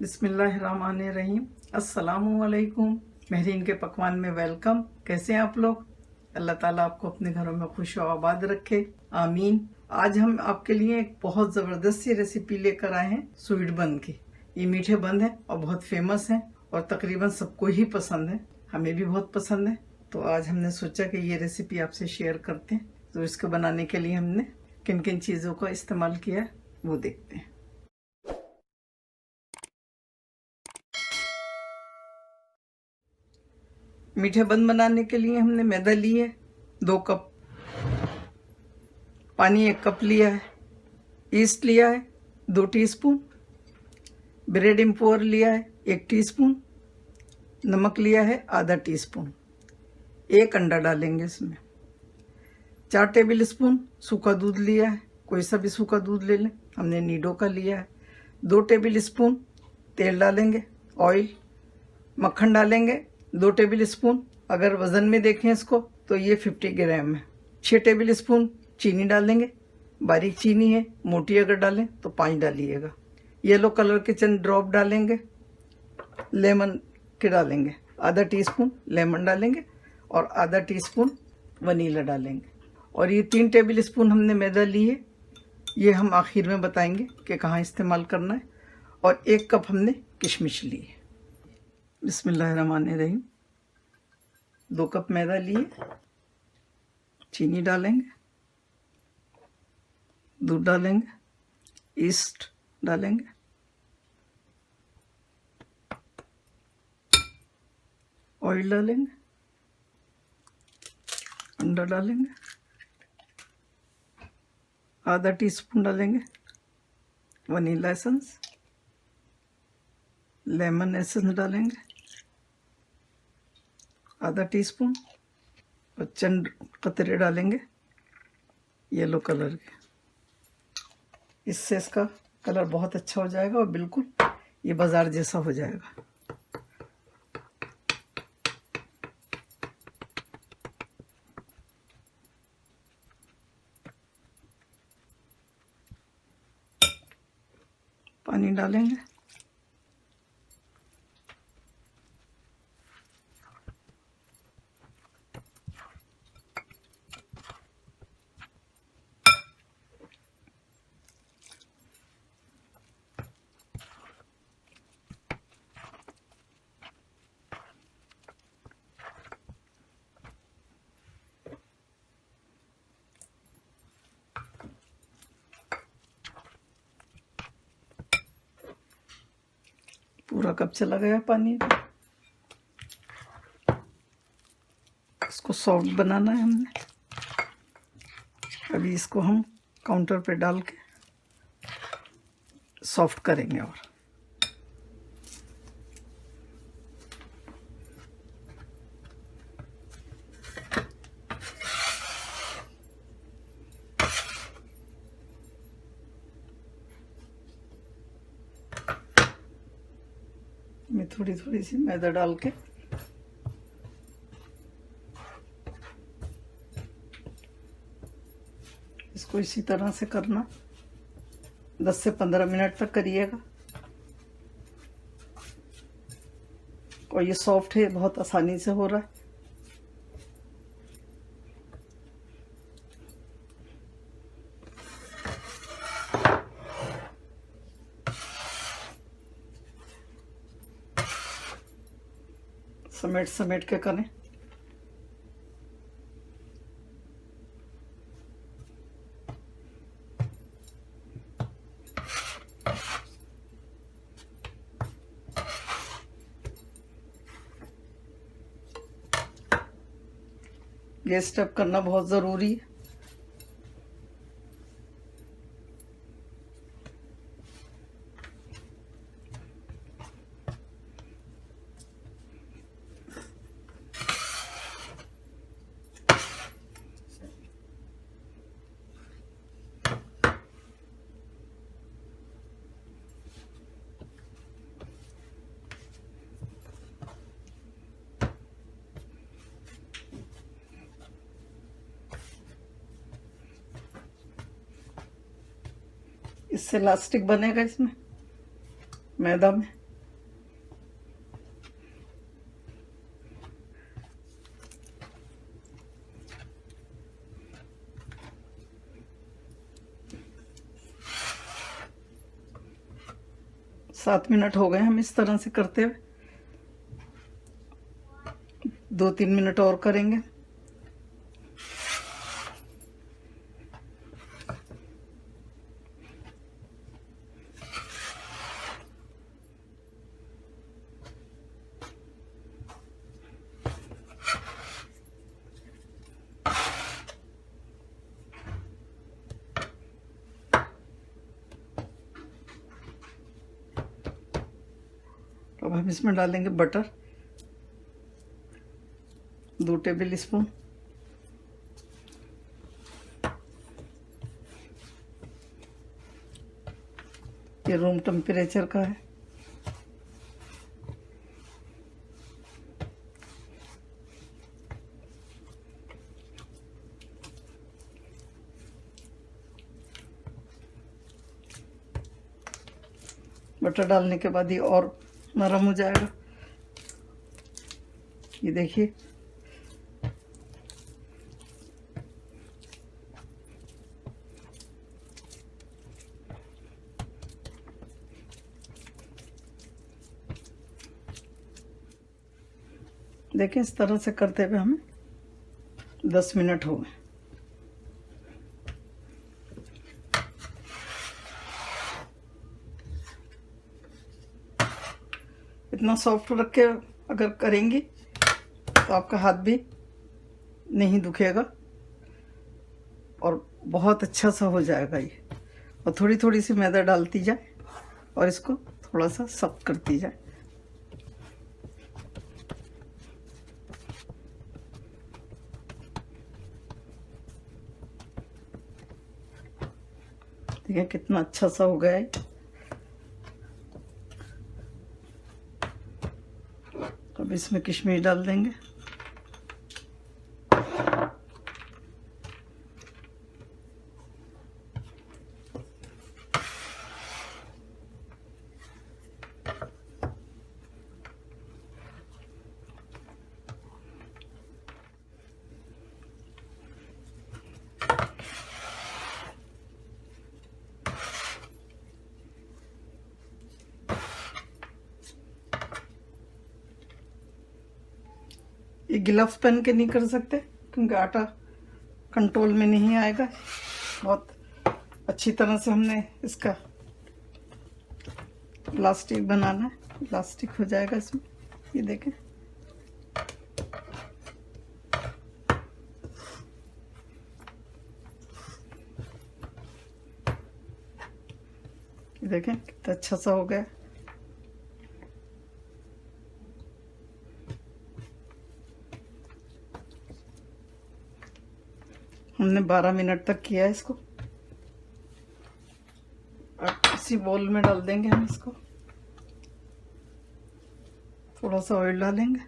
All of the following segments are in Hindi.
बिस्मिल्लाहिर्रहमानिर्रहीम। अस्सलामुअलैकुम। महरीन के पकवान में वेलकम। कैसे हैं आप लोग? अल्लाह ताला आपको अपने घरों में खुश और आबाद रखे, आमीन। आज हम आपके लिए एक बहुत ज़बरदस्त सी रेसिपी लेकर आए हैं स्वीट बन की। ये मीठे बन है और बहुत फेमस है और तकरीबन सबको ही पसंद है, हमें भी बहुत पसंद है। तो आज हमने सोचा कि ये रेसिपी आपसे शेयर करते हैं। तो इसको बनाने के लिए हमने किन किन चीज़ों का इस्तेमाल किया है वो देखते हैं। मीठे बन बनाने के लिए हमने मैदा ली है 2 कप, पानी 1 कप लिया है, ईस्ट लिया है 2 टीस्पून, ब्रेड इम्पोर लिया है 1 टीस्पून, नमक लिया है आधा टीस्पून, 1 अंडा डालेंगे इसमें, 4 टेबल स्पून सूखा दूध लिया है, कोई सा भी सूखा दूध ले लें, हमने नीडो का लिया है, 2 टेबल स्पून तेल डालेंगे, ऑयल, मक्खन डालेंगे 2 टेबल स्पून। अगर वज़न में देखें इसको तो ये 50 ग्राम है। 6 टेबल स्पून चीनी डालेंगे, बारीक चीनी है, मोटी अगर डालें तो 5 डालिएगा। येलो कलर के चंद ड्रॉप डालेंगे, लेमन के डालेंगे, आधा टीस्पून लेमन डालेंगे और आधा टीस्पून वनीला डालेंगे। और ये 3 टेबल स्पून हमने मैदा ली है, ये हम आखिर में बताएंगे कि कहाँ इस्तेमाल करना है। और 1 कप हमने किशमिश ली है। बिस्मिल्लाहिर्रहमानिर्रहीम। 2 कप मैदा लिए, चीनी डालेंगे, दूध डालेंगे, ईस्ट डालेंगे, ऑयल डालेंगे, अंडा डालेंगे, आधा टीस्पून डालेंगे वनीला एसेंस, लेमन एसेंस डालेंगे आधा टीस्पून और चंद कतरे डालेंगे येलो कलर के। इससे इसका कलर बहुत अच्छा हो जाएगा और बिल्कुल ये बाजार जैसा हो जाएगा। पानी डालेंगे, पूरा कप चला गया पानी। इसको सॉफ्ट बनाना है हमने। अभी इसको हम काउंटर पे डाल के सॉफ्ट करेंगे। और मैं थोड़ी थोड़ी सी मैदा डाल के इसको इसी तरह से करना, 10 से 15 मिनट तक करिएगा। और ये सॉफ्ट है, बहुत आसानी से हो रहा है। समेट समेट के करें। ये स्टेप करना बहुत ज़रूरी है। इससे इलास्टिक बनेगा इसमें मैदा में। 7 मिनट हो गए हम इस तरह से करते हुए। 2-3 मिनट और करेंगे। अब हम इसमें डालेंगे बटर 2 टेबल स्पून। ये रूम टेम्परेचर का है। बटर डालने के बाद ये और नरम हो जाएगा। ये देखिए, देखिए इस तरह से करते हुए हमें 10 मिनट हो गए। इतना सॉफ्ट रख के अगर करेंगी तो आपका हाथ भी नहीं दुखेगा और बहुत अच्छा सा हो जाएगा ये। और थोड़ी थोड़ी सी मैदा डालती जाए और इसको थोड़ा सा सख्त करती जाए। ठीक है, कितना अच्छा सा हो गया है। अब इसमें किशमिश डाल देंगे। ये ग्लव्स पहन के नहीं कर सकते क्योंकि आटा कंट्रोल में नहीं आएगा। बहुत अच्छी तरह से हमने इसका प्लास्टिक बनाना है, प्लास्टिक हो जाएगा इसमें। ये देखें, ये देखें कितना अच्छा सा हो गया। हमने 12 मिनट तक किया है इसको। अब इसी बोल में डाल देंगे हम इसको। थोड़ा सा ऑयल डालेंगे।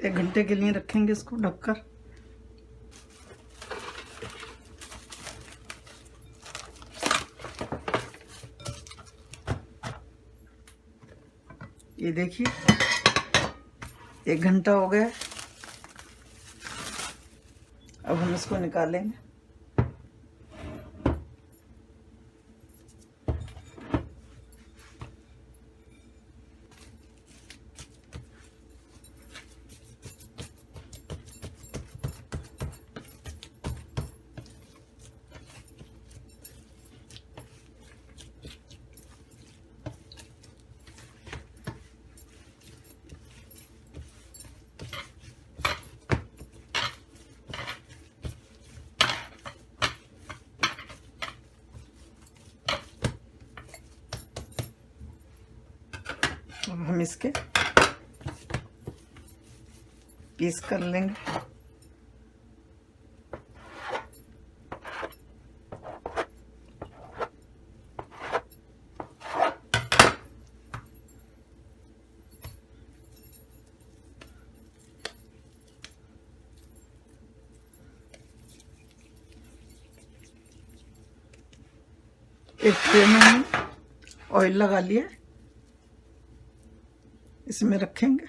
एक घंटे के लिए रखेंगे इसको ढककर। ये देखिए 1 घंटा हो गया। अब हम इसको निकालेंगे। अब हम इसके पीस कर लेंगे। एक ट्रे में हम ऑयल लगा लिया, इसमें रखेंगे।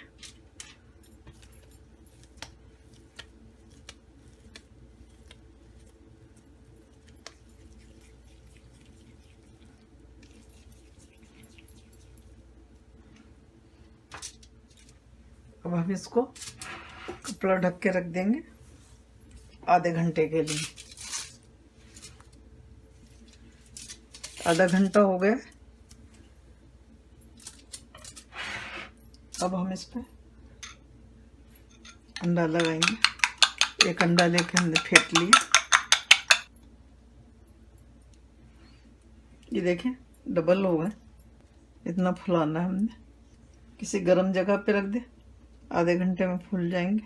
अब हम इसको कपड़ा ढक के रख देंगे आधे घंटे के लिए। आधा घंटा हो गया। अब हम इस पर अंडा लगाएंगे। एक अंडा लेके हमने फेंट लिया। ये देखें डबल हो गए। इतना फुलाना है हमने। किसी गर्म जगह पे रख दे, आधे घंटे में फूल जाएंगे।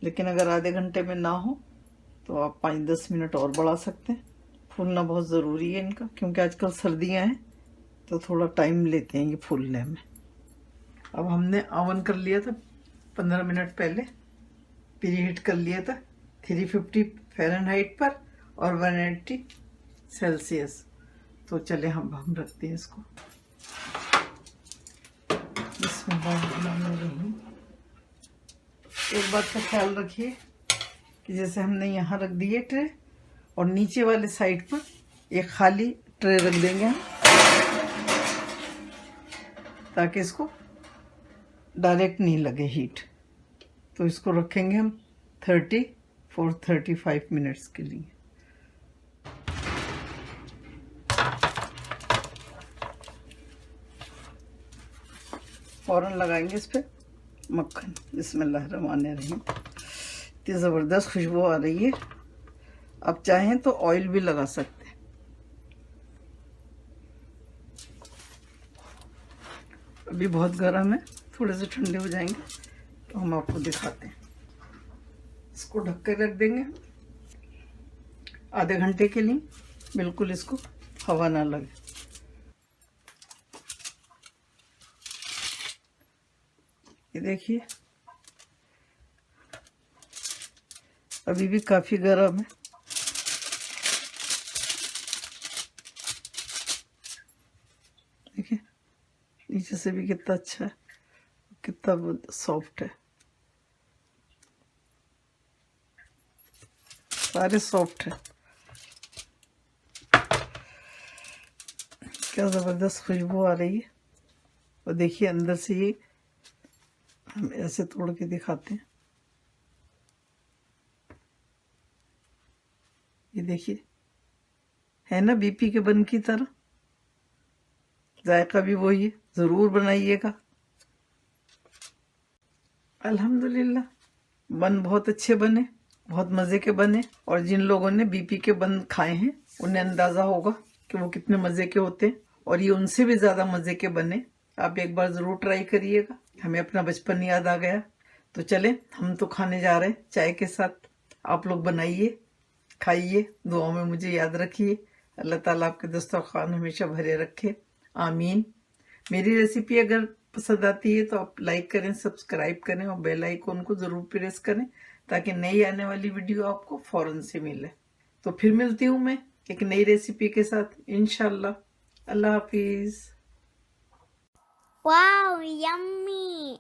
लेकिन अगर आधे घंटे में ना हो तो आप 5-10 मिनट और बढ़ा सकते हैं। फूलना बहुत ज़रूरी है इनका, क्योंकि आजकल सर्दियां हैं तो थोड़ा टाइम लेते हैं ये फूलने में। अब हमने ओवन कर लिया था 15 मिनट पहले, प्री हीट कर लिया था 350 फ़ारेनहाइट पर और 180 सेल्सियस। तो चले हम रखते हैं इसको। एक बात का ख्याल रखिए कि जैसे हमने यहाँ रख दिए ट्रे, और नीचे वाले साइड पर एक खाली ट्रे रख देंगे हम, ताकि इसको डायरेक्ट नहीं लगे हीट। तो इसको रखेंगे हम 35 मिनट्स के लिए। फौरन लगाएंगे इस पे मक्खन। बिस्मिल्लाहिर्रहमानिर्रहीम। इतनी ज़बरदस्त खुशबू आ रही है। आप चाहें तो ऑयल भी लगा सकते हैं। अभी बहुत गर्म है, थोड़े से ठंडे हो जाएंगे तो हम आपको दिखाते हैं। इसको ढक कर रख देंगे आधे घंटे के लिए, बिल्कुल इसको हवा ना लगे। ये देखिए अभी भी काफ़ी गर्म है। देखिए नीचे से भी कितना अच्छा है, कितना सॉफ्ट है। सारे सॉफ्ट है। क्या ज़बरदस्त खुशबू आ रही है। और देखिए अंदर से ये हम ऐसे तोड़ के दिखाते हैं। ये देखिए है ना बीपी के बन की तरह। जायका भी वही है, ज़रूर बनाइएगा। अल्हम्दुलिल्लाह बन बहुत अच्छे बने, बहुत मज़े के बने। और जिन लोगों ने बीपी के बन खाए हैं उन्हें अंदाज़ा होगा कि वो कितने मज़े के होते हैं, और ये उनसे भी ज़्यादा मज़े के बने। आप एक बार ज़रूर ट्राई करिएगा। हमें अपना बचपन याद आ गया। तो चले हम तो खाने जा रहे हैं चाय के साथ। आप लोग बनाइए, खाइए, दुआ में मुझे याद रखिए। अल्लाह ताला आपके दस्तरखान हमेशा भरे रखे, आमीन। मेरी रेसिपी अगर पसंद आती है तो आप लाइक करें, सब्सक्राइब करें और बेल आइकन को ज़रूर प्रेस करें, ताकि नई आने वाली वीडियो आपको फ़ौरन से मिले। तो फिर मिलती हूँ मैं एक नई रेसिपी के साथ इंशाल्लाह। अल्लाह हाफिज़। Wow, yummy!